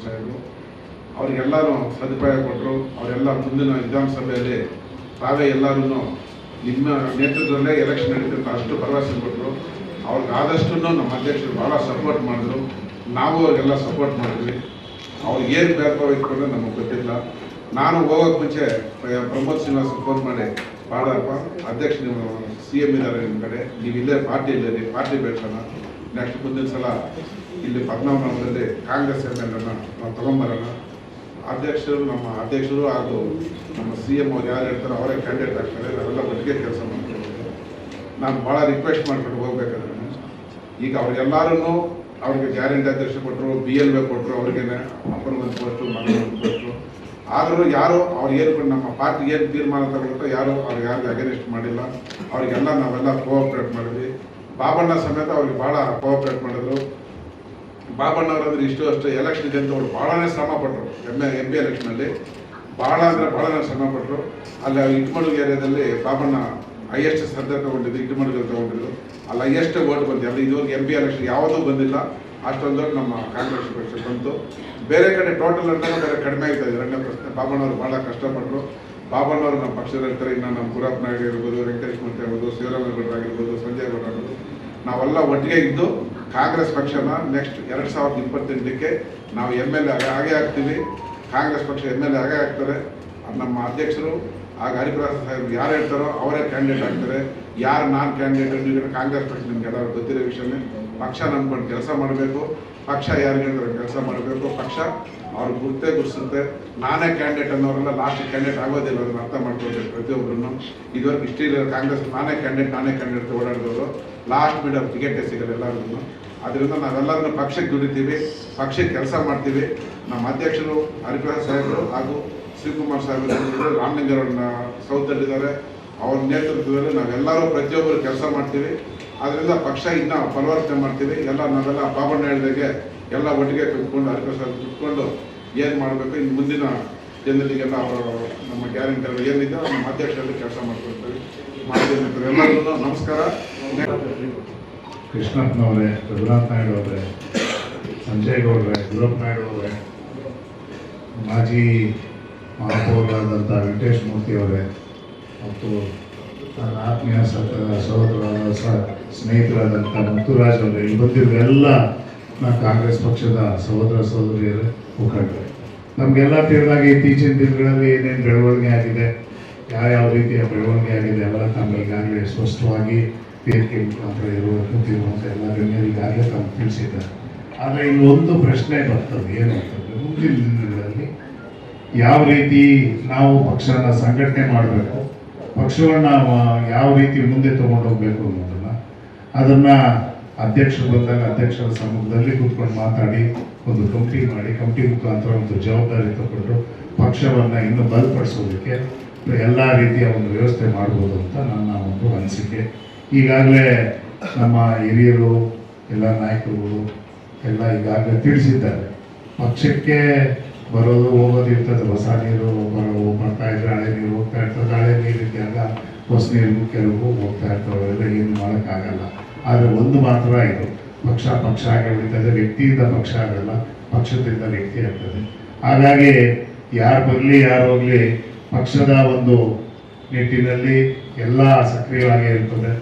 ಸಾಹೇಬರು ಅವರಿಗೆಲ್ಲರೂ ಸದುಪಾಯ ಕೊಟ್ಟರು. ಅವರೆಲ್ಲ ಮುಂದಿನ ವಿಧಾನಸಭೆಯಲ್ಲಿ ತಾವೇ ಎಲ್ಲರೂ ನಿಮ್ಮ ನೇತೃತ್ವದಲ್ಲೇ ಎಲೆಕ್ಷನ್ ನಡೀತಂತ ಅಷ್ಟು ಭರವಸೆ ಕೊಟ್ಟರು. ಅವ್ರಿಗೆ ಆದಷ್ಟು ನಮ್ಮ ಅಧ್ಯಕ್ಷರು ಭಾಳ ಸಪೋರ್ಟ್ ಮಾಡಿದ್ರು. ನಾವು ಅವ್ರಿಗೆಲ್ಲ ಸಪೋರ್ಟ್ ಮಾಡಿದ್ವಿ. ಅವ್ರಿಗೆ ಏನು ಬೇಕೋ ಇಟ್ಕೊಂಡ್ರೆ ನಮಗೆ ಗೊತ್ತಿಲ್ಲ. ನಾನು ಹೋಗೋಕ್ಕೆ ಮುಂಚೆ ಪ್ರಮೋದ್ ಶ್ರೀನಿವಾಸ್ ಫೋನ್ ಮಾಡಿ, ಬಾಳಪ್ಪ ಅಧ್ಯಕ್ಷ ನೀವು CM ಇದ್ದಾರೆ, ನಿಮ್ಮ ಕಡೆ ನೀವು ಇಲ್ಲೇ ಪಾರ್ಟಿ ಇಲ್ಲರಿ, ಪಾರ್ಟಿ ಬೇಕಲ್ಲ, ನೆಕ್ಸ್ಟ್ ಮುಂದಿನ ಸಲ ಇಲ್ಲಿ ಪದ್ಮನಾಭದಲ್ಲಿ ಕಾಂಗ್ರೆಸ್ MLನ ನಾವು ತೊಗೊಂಬರೋಣ. ನಮ್ಮ ಅಧ್ಯಕ್ಷರು ಹಾಗೂ ನಮ್ಮ CM ಅವ್ರು ಯಾರು ಹೇಳ್ತಾರೋ ಅವರೇ ಕ್ಯಾಂಡಿಡೇಟ್ ಆಗ್ತಾರೆ, ನಾವೆಲ್ಲ ಒಟ್ಟಿಗೆ ಕೆಲಸ ಮಾಡ್ತೀವಿ. ನಾನು ಭಾಳ ರಿಕ್ವೆಸ್ಟ್ ಮಾಡ್ಕೊಂಡು ಹೋಗ್ಬೇಕಾದ್ರೆ ಈಗ ಅವ್ರಿಗೆಲ್ಲರೂ ಅವ್ರಿಗೆ ಗ್ಯಾರಂಟಿ ಅಧ್ಯಕ್ಷ ಕೊಟ್ಟರು, BLO ಕೊಟ್ಟರು, ಅವ್ರಿಗೇನೆ ಅಪ್ಪನ ಒಂದು ಪೋಸ್ಟು, ಮಗನ ಒಂದು ಪೋಸ್ಟು. ಆದರೂ ಯಾರು ಅವ್ರು ಏನು ನಮ್ಮ ಪಾರ್ಟಿ ಏನು ತೀರ್ಮಾನ ತಗೊಳ್ತೋ ಯಾರು ಅವ್ರಿಗೆ ಯಾರಿಗೂ ಅಗೇನಿಸ್ಟ್ ಮಾಡಿಲ್ಲ. ಅವರಿಗೆಲ್ಲ ನಾವೆಲ್ಲ ಕೋಆಪ್ರೇಟ್ ಮಾಡಿದ್ವಿ. ಬಾಬಣ್ಣ ಸಮೇತ ಅವ್ರಿಗೆ ಭಾಳ ಕೋಆಪ್ರೇಟ್ ಮಾಡಿದ್ರು. ಬಾಬಣ್ಣವರಂದ್ರೆ ಇಷ್ಟು ಅಷ್ಟು ಎಲೆಕ್ಷನ್ ಇದೆ ಅಂತ ಅವ್ರು ಭಾಳನೇ ಶ್ರಮಪಟ್ಟರು. MP ಎಲೆಕ್ಷನಲ್ಲಿ ಭಾಳ ಅಂದರೆ ಭಾಳನೇ ಶ್ರಮಪಟ್ಟರು. ಅಲ್ಲಿ ಇಟ್ಮಡುಗು ಏರಿಯಾದಲ್ಲಿ ಬಾಬಣ್ಣ ಹೈಯೆಸ್ಟ್ ಶ್ರದ್ಧೆ ತೊಗೊಂಡಿದ್ದು, ಇಟ್ಮಡುಗಲ್ಲಿ ತೊಗೊಂಡಿದ್ದು. ಅಲ್ಲಿ ಹೈಯೆಸ್ಟ್ ಓಟ್ ಬಂದಿದೆ. ಅಲ್ಲಿ ಇದುವರೆಗೆ MP ಎಲೆಕ್ಷನ್ ಯಾವುದೂ ಬಂದಿಲ್ಲ. ಅಷ್ಟೊಂದು ನಮ್ಮ ಕಾಂಗ್ರೆಸ್ ಪಕ್ಷ ಬಂತು. ಬೇರೆ ಕಡೆ ಟೋಟಲ್ ಅಂತಾನೆ ಬೇರೆ ಕಡಿಮೆ ಆಗ್ತಾ ಇದೆ. ಎರಡನೇ ಪ್ರಶ್ನೆ, ಬಾಬಣ್ಣವರು ಭಾಳ ಕಷ್ಟಪಟ್ಟರು. ಬಾಬಣ್ಣವರು ನಮ್ಮ ಪಕ್ಷದ ಇರ್ತಾರೆ. ಇನ್ನು ನಮ್ಮ ಗುರಪ್ಪ ನಾಯ್ಡು ಇರ್ಬೋದು, ವೆಂಕಟೇಶ್ ಮೂರ್ತಿ ಆಗ್ಬೋದು, ಶಿವರಾಮೇಗೌಡರು ಆಗಿರ್ಬೋದು, ಸಂಜಯ್ ಗೌಡ ಆಗ್ಬೋದು, ನಾವೆಲ್ಲ ಒಟ್ಟಿಗೆ ಇದ್ದು ಕಾಂಗ್ರೆಸ್ ಪಕ್ಷನ ನೆಕ್ಸ್ಟ್ 2028ಕ್ಕೆ ನಾವು MLA ಹಾಗೆ ಆಗ್ತೀವಿ. ಕಾಂಗ್ರೆಸ್ ಪಕ್ಷ MLA ಹಾಗೆ ಆಗ್ತಾರೆ. ನಮ್ಮ ಅಧ್ಯಕ್ಷರು ಆಗ ಹರಿಪ್ರಸಾದ್ ಸಾಹೇಬ್ ಯಾರು ಹೇಳ್ತಾರೋ ಅವರೇ ಕ್ಯಾಂಡಿಡೇಟ್ ಆಗ್ತಾರೆ. ಯಾರು ನಾನ್ ಕ್ಯಾಂಡಿಡೇಟ್ ಕಾಂಗ್ರೆಸ್ ಪಕ್ಷ ನಿಮ್ಗೆಲ್ಲರೂ ಗೊತ್ತಿರೋ ವಿಷಯನೇ. ಪಕ್ಷ ನಂಬ್ಕೊಂಡು ಕೆಲಸ ಮಾಡಬೇಕು. ಪಕ್ಷ ಯಾರಿಗೆ ಹೇಳ್ತಾರೆ ಕೆಲಸ ಮಾಡಬೇಕು. ಪಕ್ಷ ಅವ್ರು ಗುರುಸುತ್ತೆ. ನಾನೇ ಕ್ಯಾಂಡಿಡೇಟ್ ಅನ್ನೋರೆಲ್ಲ ಲಾಸ್ಟ್ ಕ್ಯಾಂಡಿಡೇಟ್ ಆಗೋದಿಲ್ಲ. ಅದನ್ನು ಅರ್ಥ ಮಾಡ್ಕೊಳ್ಬೇಕು ಪ್ರತಿಯೊಬ್ಬರನ್ನು. ಇದುವರೆಗೆ ಇಷ್ಟೇ ಕಾಂಗ್ರೆಸ್ ನಾನೇ ಕ್ಯಾಂಡಿಡೇಟ್ ಓಡಾಡಿದವರು ಲಾಸ್ಟ್ ಮೀಡಿಯಮ್ ಟಿಕೆಟೇ ಸಿಗಲ್ಲ ಎಲ್ಲರಿಗೂ. ಅದರಿಂದ ನಾವೆಲ್ಲರನ್ನು ಪಕ್ಷಕ್ಕೆ ದುಡಿತೀವಿ, ಪಕ್ಷಕ್ಕೆ ಕೆಲಸ ಮಾಡ್ತೀವಿ. ನಮ್ಮ ಅಧ್ಯಕ್ಷರು ಹರಿಪ್ರಸಾದ್ ಸಾಹೇಬರು ಹಾಗೂ ಶಿವಕುಮಾರ್ ಸಾಹೇಬರು ರಾಮಲಿಂಗರವ್ರನ್ನ ಸೌತಲ್ಲಿದ್ದಾರೆ. ಅವ್ರ ನೇತೃತ್ವದಲ್ಲಿ ನಾವೆಲ್ಲರೂ ಪ್ರತಿಯೊಬ್ಬರು ಕೆಲಸ ಮಾಡ್ತೀವಿ. ಅದರಿಂದ ಪಕ್ಷ ಇನ್ನೂ ಬಲವರ್ತನೆ ಮಾಡ್ತೀವಿ. ನಾವೆಲ್ಲ ಬಾಬಣ್ಣ ಹೇಳಿದಾಗೆ ಎಲ್ಲ ಒಟ್ಟಿಗೆ ಕುತ್ಕೊಂಡು ಹರಿಪ್ರಸಾದ್ ಕುತ್ಕೊಂಡು ಏನು ಮಾಡಬೇಕು, ಇನ್ನು ಮುಂದಿನ ಜನರಿಗೆಲ್ಲ ಅವರು ನಮ್ಮ ಗ್ಯಾರಂಟಿ ಏನಿದೆ ನಮ್ಮ ಅಧ್ಯಕ್ಷರಲ್ಲಿ ಕೆಲಸ ಮಾಡ್ಕೊಳ್ತೀವಿ. ಎಲ್ಲರಿಗೂ ನಮಸ್ಕಾರ. ಕೃಷ್ಣಪ್ಪನವರೇ, ರಘುನಾಥ್ ನಾಯ್ಡು ಅವರೇ, ಸಂಜಯ್ ಗೌಡ್ರೆ, ಗುರಪ್ಪ ನಾಯ್ಡು ಅವರೇ, ಮಾಜಿ ಮಹಾಪೌರರಾದಂಥ ವೆಂಕಟೇಶ್ ಮೂರ್ತಿ ಅವರೇ ಮತ್ತು ನನ್ನ ಆತ್ಮೀಯ ಸಹೋದರರಾದ ಸ್ನೇಹಿತರಾದಂಥ ಮುತ್ತುರಾಜ್ ಅವರೇ, ಇಲ್ಲಿ ಬಂದಿರೋರೆಲ್ಲ ನಾನು ಕಾಂಗ್ರೆಸ್ ಪಕ್ಷದ ಸಹೋದರ ಸಹೋದರಿಯರೇ, ಮುಖಂಡರೇ. ನಮಗೆಲ್ಲ ತಿಳಿದಾಗ ಇತ್ತೀಚಿನ ದಿನಗಳಲ್ಲಿ ಏನೇನು ಬೆಳವಣಿಗೆ ಆಗಿದೆ, ಯಾವ ರೀತಿಯ ಬೆಳವಣಿಗೆ ಆಗಿದೆ ಎಲ್ಲ ತಮ್ಮ ಈಗಾಗಲೇ ಸ್ಪಷ್ಟವಾಗಿ ವೇದಿಕೆ ಮುಖಾಂತರ ಇರುವಂಥ ಎಲ್ಲ ಗಣ್ಯರಿಗಾಗಲೇ ತಾವು ತಿಳಿಸಿದ್ದಾರೆ. ಆದರೆ ಇನ್ನೊಂದು ಪ್ರಶ್ನೆ ಬರ್ತದೆ, ಏನು ಅಂತಂದರೆ ಮುಂದಿನ ದಿನಗಳಲ್ಲಿ ಯಾವ ರೀತಿ ನಾವು ಪಕ್ಷನ ಸಂಘಟನೆ ಮಾಡಬೇಕು, ಪಕ್ಷವನ್ನು ಯಾವ ರೀತಿ ಮುಂದೆ ತೊಗೊಂಡೋಗ್ಬೇಕು ಅದನ್ನು ಅಧ್ಯಕ್ಷರು ಬಂದಾಗ ಅಧ್ಯಕ್ಷರ ಸಮ್ಮುಖದಲ್ಲಿ ಕೂತ್ಕೊಂಡು ಮಾತಾಡಿ ಒಂದು ಕಮಿಟಿ ಮುಖಾಂತರ ಒಂದು ಜವಾಬ್ದಾರಿ ತಗೊಂಡು ಪಕ್ಷವನ್ನು ಇನ್ನೂ ಬಲಪಡಿಸೋದಕ್ಕೆ ಎಲ್ಲ ರೀತಿಯ ಒಂದು ವ್ಯವಸ್ಥೆ ಮಾಡ್ಬೋದು ಅಂತ ನನ್ನ ಒಂದು ಅನಿಸಿಕೆ. ಈಗಾಗಲೇ ನಮ್ಮ ಹಿರಿಯರು ಎಲ್ಲ ನಾಯಕರುಗಳು ಎಲ್ಲ ಈಗಾಗಲೇ ತಿಳಿಸಿದ್ದಾರೆ. ಪಕ್ಷಕ್ಕೆ ಬರೋದು ಹೋಗೋದಿರ್ತದೆ, ಹೊಸ ನೀರು ಬರ್ತಾ ಇದ್ರೆ ಹಳೆ ನೀರು ಹೋಗ್ತಾ ಇರ್ತದೆ, ಹಳೆ ನೀರು ಇದ್ದಾಗ ಹೊಸ ನೀರು ಕೆಲವು ಹೋಗ್ತಾ ಇರ್ತವೆ, ಎಲ್ಲ ಏನು ಮಾಡೋಕ್ಕಾಗಲ್ಲ. ಆದರೆ ಒಂದು ಮಾತ್ರ ಇದು, ಪಕ್ಷ ಆಗಿ ಉಳಿತದೆ, ವ್ಯಕ್ತಿಯಿಂದ ಪಕ್ಷ ಆಗಲ್ಲ, ಪಕ್ಷದಿಂದ ವ್ಯಕ್ತಿ ಆಗ್ತದೆ. ಹಾಗಾಗಿ ಯಾರು ಬರಲಿ ಯಾರು ಹೋಗಲಿ ಪಕ್ಷದ ಒಂದು ನಿಟ್ಟಿನಲ್ಲಿ ಎಲ್ಲ ಸಕ್ರಿಯವಾಗಿ ಇರ್ತದೆ.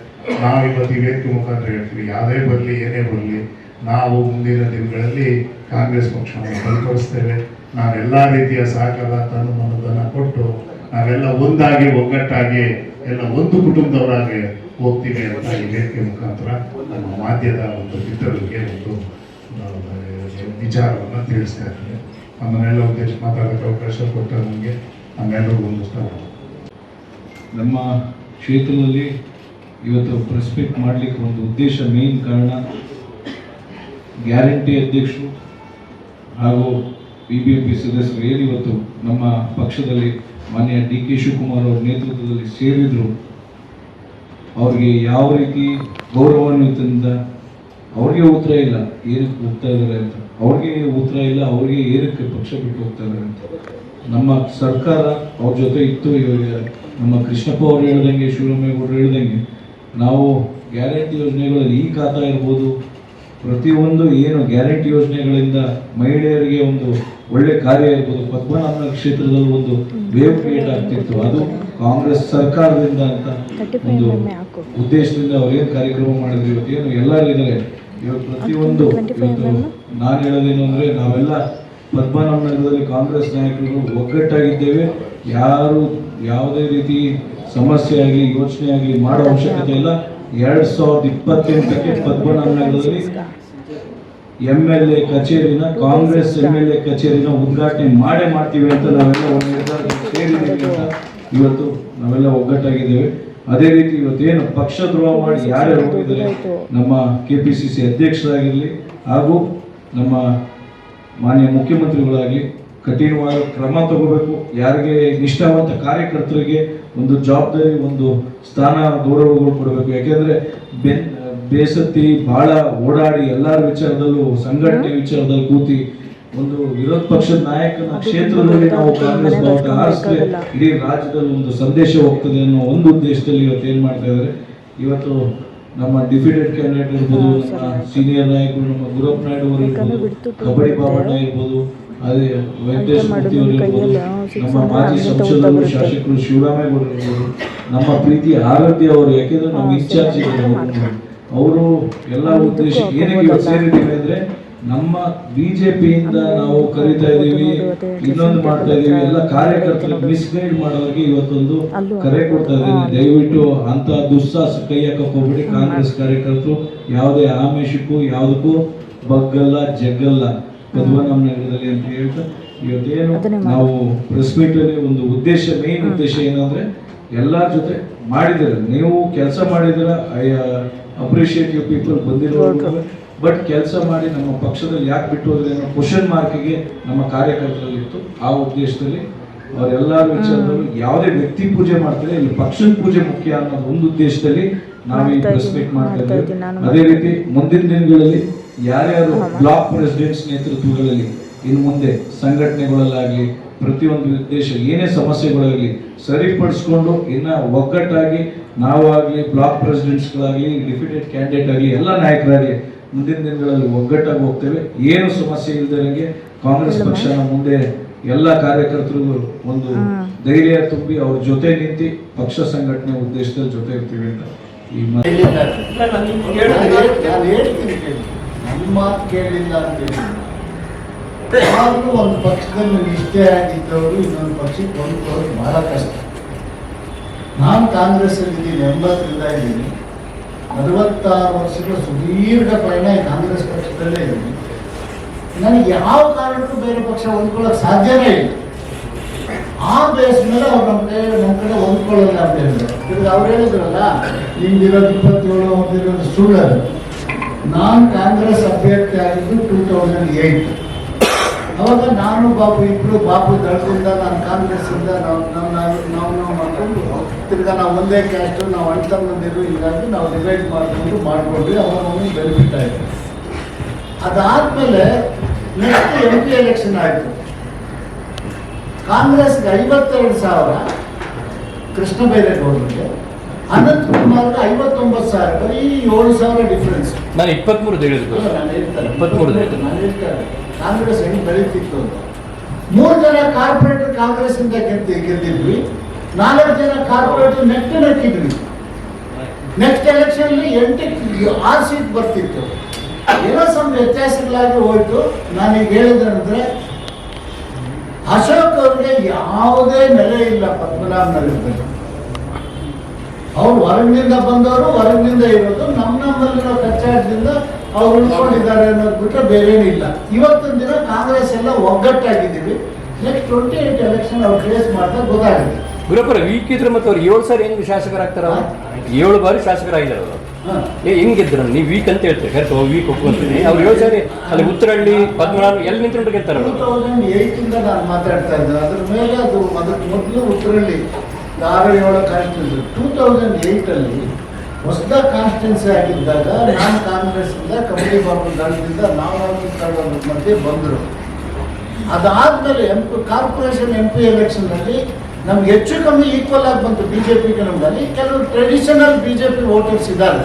ನಾವು ಇವತ್ತು ಈ ವೇದಿಕೆ ಮುಖಾಂತರ ಹೇಳ್ತೀವಿ, ಯಾವುದೇ ಬರಲಿ ಏನೇ ಬರಲಿ ನಾವು ಮುಂದಿನ ದಿನಗಳಲ್ಲಿ ಕಾಂಗ್ರೆಸ್ ಪಕ್ಷವನ್ನು ಬಲಪಡಿಸ್ತೇವೆ. ನಾವೆಲ್ಲ ರೀತಿಯ ಸಹಕಾರ ತನುಮನದನ್ನು ಕೊಟ್ಟು ನಾವೆಲ್ಲ ಒಂದಾಗಿ ಒಗ್ಗಟ್ಟಾಗಿ ಎಲ್ಲ ಒಂದು ಕುಟುಂಬದವರಾಗಿ ಹೋಗ್ತೀವಿ ಅಂತ ಈ ವೇದಿಕೆ ಮುಖಾಂತರ ನಮ್ಮ ಮಾಧ್ಯಮದ ಒಂದು ಮಿತ್ರರಿಗೆ ಒಂದು ವಿಚಾರವನ್ನು ತಿಳಿಸ್ತಾ ಇದ್ದೀನಿ. ನಮ್ಮನ್ನೆಲ್ಲ ಉದ್ದೇಶ ಮಾತಾಡೋಕ್ಕೆ ಅವಕಾಶ ಕೊಟ್ಟ ನಮಗೆ ನಮ್ಮೆಲ್ಲರಿಗೂ ಒಂದು ನಮ್ಮ ಕ್ಷೇತ್ರದಲ್ಲಿ ಇವತ್ತು ಪ್ರೆಸ್ ಮೀಟ್ ಮಾಡಲಿಕ್ಕೆ ಒಂದು ಉದ್ದೇಶ, ಮೇನ್ ಕಾರಣ ಗ್ಯಾರಂಟಿ ಅಧ್ಯಕ್ಷರು ಹಾಗೂ BBMP ಸದಸ್ಯರು ಏನಿವತ್ತು ನಮ್ಮ ಪಕ್ಷದಲ್ಲಿ ಮಾನ್ಯ DK ಶಿವಕುಮಾರ್ ಅವರ ನೇತೃತ್ವದಲ್ಲಿ ಸೇರಿದ್ರು, ಅವ್ರಿಗೆ ಯಾವ ರೀತಿ ಗೌರವಾನ್ವಿತದಿಂದ ಅವ್ರಿಗೆ ಉತ್ತರ ಇಲ್ಲ ಏನಕ್ಕೆ ಹೋಗ್ತಾ ಇದ್ದಾರೆ ಅಂತ, ಅವ್ರಿಗೆ ಉತ್ತರ ಇಲ್ಲ ಅವ್ರಿಗೆ ಏನಕ್ಕೆ ಪಕ್ಷ ಬಿಟ್ಟು ಹೋಗ್ತಾ ಇದ್ದಾರೆ ಅಂತ. ನಮ್ಮ ಸರ್ಕಾರ ಅವ್ರ ಜೊತೆ ಇತ್ತು. ಇವಾಗ ನಮ್ಮ ಕೃಷ್ಣಪ್ಪ ಅವರು ಹೇಳ್ದಂಗೆ, ಶಿವರಾಮೇಗೌಡರು ಹೇಳ್ದಂಗೆ ನಾವು ಗ್ಯಾರಂಟಿ ಯೋಜನೆಗಳಲ್ಲಿ ಈ ಖಾತಾ ಇರ್ಬೋದು, ಪ್ರತಿಯೊಂದು ಏನು ಗ್ಯಾರಂಟಿ ಯೋಜನೆಗಳಿಂದ ಮಹಿಳೆಯರಿಗೆ ಒಂದು ಒಳ್ಳೆ ಕಾರ್ಯ ಇರ್ಬೋದು. ಪದ್ಮನಾಭನಗರ ಕ್ಷೇತ್ರದಲ್ಲಿ ಒಂದು ವೇವ್ ಕ್ರಿಯೇಟ್ ಆಗ್ತಿತ್ತು, ಅದು ಕಾಂಗ್ರೆಸ್ ಸರ್ಕಾರದಿಂದ ಅಂತ ಒಂದು ಉದ್ದೇಶದಿಂದ ಅವ್ರೇನು ಕಾರ್ಯಕ್ರಮ ಮಾಡಿದ್ರು. ಇವತ್ತೇನು ಎಲ್ಲರೂ ಇದ್ದಾರೆ, ಇವತ್ತು ಪ್ರತಿಯೊಂದು ಇವತ್ತು ನಾನು ಹೇಳೋದೇನು ಅಂದರೆ, ನಾವೆಲ್ಲ ಪದ್ಮನಾಭನಗರದಲ್ಲಿ ಕಾಂಗ್ರೆಸ್ ನಾಯಕರು ಒಗ್ಗಟ್ಟಾಗಿದ್ದೇವೆ. ಯಾರು ಯಾವುದೇ ರೀತಿ ಸಮಸ್ಯೆ ಆಗಲಿ ಯೋಚನೆ ಆಗಲಿ ಮಾಡೋ ಅವಶ್ಯಕತೆ ಇಲ್ಲ. 2028ಕ್ಕೆ ಪದ್ಮನಾಭನಗರದಲ್ಲಿ MLA ಕಚೇರಿನ, ಕಾಂಗ್ರೆಸ್ MLA ಕಚೇರಿನ ಉದ್ಘಾಟನೆ ಮಾಡ್ತೀವಿ ಅಂತ ನಾವೆಲ್ಲ ಒಂದು ನಿರ್ಧಾರದಲ್ಲಿ ಸೇರಿದ್ದೀವಿ ಅಂತ ಇವತ್ತು ನಾವೆಲ್ಲ ಒಗ್ಗಟ್ಟಾಗಿದ್ದೇವೆ. ಅದೇ ರೀತಿ ಇವತ್ತೇನು ಪಕ್ಷದ್ರೋಹ ಮಾಡಿ ಯಾರ್ಯಾರು ಹೋಗಿದ್ದಾರೆ, ನಮ್ಮ KPCC ಅಧ್ಯಕ್ಷರಾಗಿರಲಿ ಹಾಗೂ ನಮ್ಮ ಮಾನ್ಯ ಮುಖ್ಯಮಂತ್ರಿಗಳಾಗಲಿ ಕಠಿಣವಾದ ಕ್ರಮ ತಗೋಬೇಕು. ಯಾರಿಗೆ ನಿಷ್ಠಾವಂತ ಕಾರ್ಯಕರ್ತರಿಗೆ ಒಂದು ಜವಾಬ್ದಾರಿ, ಒಂದು ಸ್ಥಾನ, ಗೌರವಗಳು ಕೊಡಬೇಕು. ಯಾಕೆಂದ್ರೆ ಬೇಸತ್ತಿ ಬಹಳ ಓಡಾಡಿ ಎಲ್ಲರ ವಿಚಾರದಲ್ಲೂ ಸಂಘಟನೆ ವಿಚಾರದಲ್ಲಿ ಕೂತಿ ಒಂದು ವಿರೋಧ ಪಕ್ಷದ ನಾಯಕನ ಕ್ಷೇತ್ರದಲ್ಲಿ ನಾವು ಕಾಂಗ್ರೆಸ್ ಬಾವುಟ ಹಾರಿಸಿದ್ರೆ ಇಡೀ ರಾಜ್ಯದಲ್ಲಿ ಒಂದು ಸಂದೇಶ ಹೋಗ್ತದೆ ಅನ್ನೋ ಒಂದು ಉದ್ದೇಶದಲ್ಲಿ ಇವತ್ತು ಏನ್ ಮಾಡ್ತಾ ಇದ್ದಾರೆ. ಇವತ್ತು ನಮ್ಮ ಡಿಫಿಡೆಡ್ ಕ್ಯಾಂಡಿಡೇಟ್ ಇರ್ಬೋದು, ನಮ್ಮ ಸೀನಿಯರ್ ನಾಯಕರು, ನಮ್ಮ ಗುರಪ್ಪ ನಾಯ್ಡು ಅವರು ಇರ್ಬೋದು, ಕಬಡ್ಡಿ ಬಾಬಣ್ಣ ಇರ್ಬೋದು, ಅದೇ ವೆಂಕಟೇಶ್ ಮೂರ್ತಿ ಅವರು ಇರ್ಬೋದು, ನಮ್ಮ ಮಾಜಿ ಸಂಸದರು ಶಾಸಕರು ಶಿವರಾಮೇಗೌಡರು ಇರ್ಬೋದು, ನಮ್ಮ ಪ್ರೀತಿ ಆರಾಧ್ಯ ಅವರು, ಯಾಕೆಂದ್ರೆ ನಮ್ಮ ಇನ್ಚಾರ್ಜ್ ಇದ್ದಾರೆ ಅವರು ಎಲ್ಲ ಉದ್ದೇಶ ಏನಕ್ಕೆ ಸೇರಿದ್ದೀವಿ ಅಂದ್ರೆ, ನಮ್ಮ ಬಿಜೆಪಿಯಿಂದ ನಾವು ಕರಿತಾ ಇದೀವಿ, ಇನ್ನೊಂದು ಮಾಡ್ತಾ ಇದೀವಿ, ಎಲ್ಲ ಕಾರ್ಯಕರ್ತರಿಗೆ ಮಿಸ್ಗೈಡ್ ಮಾಡೋರಿಗೆ ಇವತ್ತೊಂದು ಕರೆ ಕೊಡ್ತಾ ಇದ್ದೀನಿ. ದಯವಿಟ್ಟು ಅಂತ ದುಸ್ಸಾಹಸ ಕೈ ಹಾಕಕ್ ಹೋಗ್ಬಿಡಿ. ಕಾಂಗ್ರೆಸ್ ಕಾರ್ಯಕರ್ತರು ಯಾವುದೇ ಆಮಿಷಕ್ಕೂ ಯಾವುದಕ್ಕೂ ಬಗ್ಗಲ್ಲ, ಜಗ್ಗಲ್ಲ ಪದ್ಮನಾಭನಗರದಲ್ಲಿ ಅಂತ ಹೇಳ್ತಾ ಇವತ್ತೇನು ನಾವು ಪ್ರೆಸ್ ಮೀಟ್ ಅಲ್ಲಿ ಒಂದು ಉದ್ದೇಶ, ಮೇನ್ ಉದ್ದೇಶ ಏನಂದ್ರೆ ಎಲ್ಲರ ಜೊತೆ ಮಾಡಿದಿರ, ನೀವು ಕೆಲಸ ಮಾಡಿದಿರ, ಐ ಅಪ್ರಿಷಿಯೇಟ್ ಯು ಪೀಪಲ್ ಬಂದಿರೋರು, ಬಟ್ ಕೆಲಸ ಮಾಡಿ ನಮ್ಮ ಪಕ್ಷದಲ್ಲಿ ಯಾಕೆ ಬಿಟ್ಟು ಹೋದ್ರೆ ಅನ್ನೋ ಕ್ವಶನ್ ಮಾರ್ಕಿಗೆ ನಮ್ಮ ಕಾರ್ಯಕರ್ತರಲ್ಲಿ ಇತ್ತು. ಆ ಉದ್ದೇಶದಲ್ಲಿ ಅವರೆಲ್ಲರ ವಿಚಾರದಲ್ಲೂ ಯಾವುದೇ ವ್ಯಕ್ತಿ ಪೂಜೆ ಮಾಡ್ತಾರೆ, ಇಲ್ಲಿ ಪಕ್ಷದ ಪೂಜೆ ಮುಖ್ಯ ಅನ್ನೋ ಒಂದು ಉದ್ದೇಶದಲ್ಲಿ ನಾವು ಈ ಪ್ರೆಸ್ ಮೀಟ್ ಮಾಡ್ತಾ ಇದ್ದೇವೆ. ಅದೇ ರೀತಿ ಮುಂದಿನ ದಿನಗಳಲ್ಲಿ ಯಾರ್ಯಾರು ಬ್ಲಾಕ್ ಪ್ರೆಸಿಡೆಂಟ್ಸ್ ನೇತೃತ್ವಗಳಲ್ಲಿ ಇನ್ನು ಮುಂದೆ ಸಂಘಟನೆಗಳಲ್ಲಾಗಲಿ ಪ್ರತಿಯೊಂದು ಉದ್ದೇಶ ಏನೇ ಸಮಸ್ಯೆಗಳಾಗಲಿ ಸರಿಪಡಿಸ್ಕೊಂಡು ಇನ್ನ ಒಗ್ಗಟ್ಟಾಗಿ ನಾವಾಗಲಿ ಬ್ಲಾಕ್ ಪ್ರೆಸಿಡೆಂಟ್ಸ್ಗಳಾಗಲಿ ಡಿಫಿಡೆಡ್ ಕ್ಯಾಂಡಿಡೇಟ್ ಆಗಲಿ ಎಲ್ಲ ನಾಯಕರಾಗಲಿ ಮುಂದಿನ ದಿನಗಳಲ್ಲಿ ಒಗ್ಗಟ್ಟಾಗಿ ಹೋಗ್ತೇವೆ. ಏನು ಸಮಸ್ಯೆ ಇಲ್ಲದಂಗೆ ಕಾಂಗ್ರೆಸ್ ಪಕ್ಷನ ಮುಂದೆ ಎಲ್ಲ ಕಾರ್ಯಕರ್ತರಿಗೂ ಒಂದು ಧೈರ್ಯ ತುಂಬಿ ಅವ್ರ ಜೊತೆ ನಿಂತು ಪಕ್ಷ ಸಂಘಟನೆ ಉದ್ದೇಶದಲ್ಲಿ ಜೊತೆ ಇರ್ತೀವಿ ಅಂತ ಈ ಮಾತು ಕೇಳಿಲ್ಲ ಅಂತ ಯಾವಾಗಲೂ ಒಂದು ಪಕ್ಷದಲ್ಲಿ ನಿಷ್ಠೆ ಆಗಿದ್ದವರು ಇನ್ನೊಂದು ಪಕ್ಷಕ್ಕೆ ಹೊಂದ್ಕೊಳ್ಳೋದು ಬಹಳ ಕಷ್ಟ. ನಾನು ಕಾಂಗ್ರೆಸ್ ಅಲ್ಲಿ 80ರಿಂದ ಇದ್ದೀನಿ, 46 ವರ್ಷಗಳ ಸುದೀರ್ಘ ಪಯಣ ಕಾಂಗ್ರೆಸ್ ಪಕ್ಷದಲ್ಲೇ ಇದ್ದೀನಿ. ನನಗೆ ಯಾವ ಕಾರಣಕ್ಕೂ ಬೇರೆ ಪಕ್ಷ ಹೊಂದ್ಕೊಳ್ಳೋಕೆ ಸಾಧ್ಯನೇ ಇಲ್ಲ. ಆ ಬೇಸ್ ಮೇಲೆ ಅವ್ರು ನಮ್ಮ ಕಡೆ ಹೊಂದ್ಕೊಳ್ಳಲ್ಲ ಅಂತ ಹೇಳಿದ್ರು. ಈಗ ಅವ್ರು ಹೇಳಿದ್ರಲ್ಲ, ನಿಮ್ದಿರೋದು 27, ಅವ್ರದಿರೋದು ಸುಳ್ಳು. ನಾನು ಕಾಂಗ್ರೆಸ್ ಅಭ್ಯರ್ಥಿ ಆಗಿದ್ದು 2008. ಅವಾಗ ನಾನು ಬಾಪು ಇಬ್ಬರು, ಬಾಪು ದಳದಿಂದ ನಾನು ಕಾಂಗ್ರೆಸ್ಸಿಂದ ನಾವು ಮಾಡ್ಕೊಂಡು ತಿರ್ಗಾ ನಾವು ಒಂದೇ ಕ್ಯಾಸ್ಟು, ನಾವು ಅಣ್ಣ ತಮ್ಮಂದಿರು, ಹೀಗಾಗಿ ನಾವು ಡಿವೈಡ್ ಮಾಡ್ಕೊಂಡ್ವಿ. ಅವಾಗ ಒಂದು ಬೆನಿಫಿಟ್ ಆಯಿತು. ಅದಾದಮೇಲೆ ನೆಕ್ಸ್ಟ್ MP ಎಲೆಕ್ಷನ್ ಆಯಿತು. ಕಾಂಗ್ರೆಸ್ಗೆ 52,000, ಕೃಷ್ಣ ಬೈರೇಗೌಡರಿಗೆ, ಅನಂತ್ ಕುಮಾರ್ಗೆ 59,000, ಬರೀ 7,000 ಡಿಫ್ರೆನ್ಸ್. ನಾನು 23 ನಾನು ಹೇಳ್ತಾರೆ ಕಾಂಗ್ರೆಸ್ ಹೆಂಗೆ ಬೆಳೀತಿತ್ತು ಅಂತ. 3 ಜನ ಕಾರ್ಪೊರೇಟರ್ ಕಾಂಗ್ರೆಸ್ ಇಂದ ಗೆದ್ದಿದ್ವಿ, 4 ಜನ ಕಾರ್ಪೊರೇಟರ್ ನೆಕ್ಕಿದ್ವಿ. ನೆಕ್ಸ್ಟ್ ಎಲೆಕ್ಷನ್ 6 ಸೀಟ್ ಬರ್ತಿತ್ತು. ಏನೋ ಸ್ವಲ್ಪ ವ್ಯತ್ಯಾಸಗಳಾಗಿ ಹೋಯ್ತು. ನಾನೀಗ ಹೇಳಿದ್ರೆ ಅಶೋಕ್ ಅವ್ರಿಗೆ ಯಾವುದೇ ನೆಲೆ ಇಲ್ಲ ಪದ್ಮನಾಭನಗರದಲ್ಲಿ. ಅವ್ರು ಹೊರಗಿನಿಂದ ಬಂದವರು, ಹೊರಗಿನಿಂದ ಇರೋದು, ನಮ್ಮಲ್ಲಿರೋ ಕಚ್ಚಾಟದಿಂದ ಅವ್ರು ಉಳ್ಕೊಂಡಿದ್ದಾರೆ ಅನ್ನೋದು ಬಿಟ್ಟರೆ ಬೇರೆ ಏನಿಲ್ಲ. ಇವತ್ತಿನ ದಿನ ಕಾಂಗ್ರೆಸ್ ಎಲ್ಲ ಒಗ್ಗಟ್ಟಾಗಿದ್ದೀವಿ. ನೆಕ್ಸ್ಟ್ 28 ಎಲೆಕ್ಷನ್ ಅವ್ರು ಫೇಸ್ ಮಾಡಿದಾಗ ಗೊತ್ತಾಗುತ್ತೆ. ಗುರಪ್ಪರ ವೀಕ್ ಇದ್ರೆ ಮತ್ತೆ ಅವ್ರು 7 ಸಾರಿ ಹೆಂಗ್ ಶಾಸಕರಾಗ್ತಾರ? 7 ಬಾರಿ ಶಾಸಕರಾಗಿದ್ದಾರೆ ಅವರು. ಹೆಂಗಿದ್ರು ನೀವು ವೀಕ್ ಅಂತ ಹೇಳ್ತಾರೆ, ಕರೆಕ್ಟ್ ವೀಕ್ ಒಪ್ಕೊಂತೀನಿ. ಅವ್ರು 7 ಸಾರಿ ಅಲ್ಲಿ ಉತ್ತರಹಳ್ಳಿ, ಪದ್ಮನಾಭ ಎಲ್ಲಿ ನಿಂತ್ಕೊಂಡು ಗೆಲ್ತಾರೆ. 2008 ನಾನು ಮಾತಾಡ್ತಾ ಇದ್ದೆ. ಅದ್ರ ಮೇಲೆ ಅದು ಮೊದಲು ಉತ್ತರಹಳ್ಳಿ 6-7 ಕಾನ್ಸ್ಟಿಟ್ಯೂನ್ಸಿ. 2008 ಹೊಸದಾಗಿ ಕಾನ್ಸ್ಟಿಟ್ಯೂನ್ಸಿ ಆಗಿದ್ದಾಗ ನಾನು ಕಾಂಗ್ರೆಸ್ಸಿಂದ ಕಬಡ್ಡಿ ಬಾಬು ದಳದಿಂದ ನಾವು ಮಧ್ಯೆ ಬಂದರು. ಅದಾದಮೇಲೆ ಕಾರ್ಪೊರೇಷನ್ MP ಎಲೆಕ್ಷನ್ನಲ್ಲಿ ನಮ್ಗೆ ಹೆಚ್ಚು ಕಮ್ಮಿ ಈಕ್ವಲ್ ಆಗಿ ಬಂತು BJPಗೆ. ನಮ್ಮಲ್ಲಿ ಕೆಲವು ಟ್ರೆಡಿಷನಲ್ BJP ವೋಟರ್ಸ್ ಇದ್ದಾರೆ.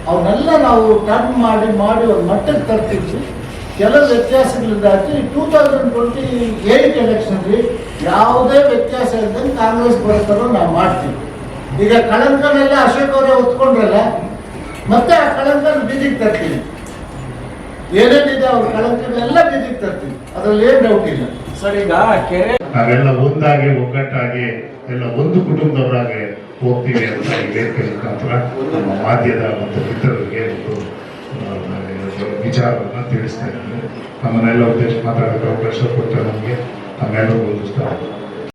ಅವನ್ನೆಲ್ಲ ನಾವು ಟರ್ನ್ ಮಾಡಿ ಒಂದು ಮಟ್ಟಕ್ಕೆ ತರ್ತಿದ್ವಿ. ಕೆಲವು ವ್ಯತ್ಯಾಸಗಳಿಂದಾಗಿ 2028 ಎಲೆಕ್ಷನ್ಲಿ ಯಾವುದೇ ವ್ಯತ್ಯಾಸ ಇಲ್ಲದೆ ಕಾಂಗ್ರೆಸ್ ಬರೋಥರ ನಾವು ಮಾಡ್ತೀವಿ. ಈಗ ಕಳಂಕನೆಲ್ಲ ಅಶೋಕ್ ಅವರೇ ಹೊತ್ಕೊಂಡ್ರಲ್ಲ, ಮತ್ತೆ ಆ ಕಳಂಕನ ಬೀದಿಗೆ ತರ್ತೀವಿ. ಏನೇನಿದೆ ಅವ್ರ ಕಳಂಕನೆಲ್ಲ ಬೀದಿಗೆ ತರ್ತೀವಿ, ಅದರಲ್ಲಿ ಏನು ಡೌಟ್ ಇಲ್ಲ. ಸರ್, ಈಗ ಕೆರೆ ನಾವೆಲ್ಲ ಒಂದಾಗಿ ಒಗ್ಗಟ್ಟಾಗಿ ಎಲ್ಲ ಒಂದು ಕುಟುಂಬದವರಾಗಿ ಹೋಗ್ತೀವಿ ಅಂತ ಈ ವೇದಿಕೆ ಮುಖಾಂತರ ನಮ್ಮ ಮಾಧ್ಯಮದ ಮತ್ತು ಮಿತ್ರರಿಗೆ ಒಂದು ವಿಚಾರವನ್ನು ತಿಳಿಸ್ತಾ ಇದ್ದಾರೆ. ನಮ್ಮನ್ನೆಲ್ಲ ಉದ್ದೇಶ ಮಾತಾಡೋಕ್ಕೆ ಅವಕಾಶ ಕೊಟ್ಟು ನಮಗೆ ನಮ್ಮೆಲ್ಲರಿಗೂ ಇಷ್ಟ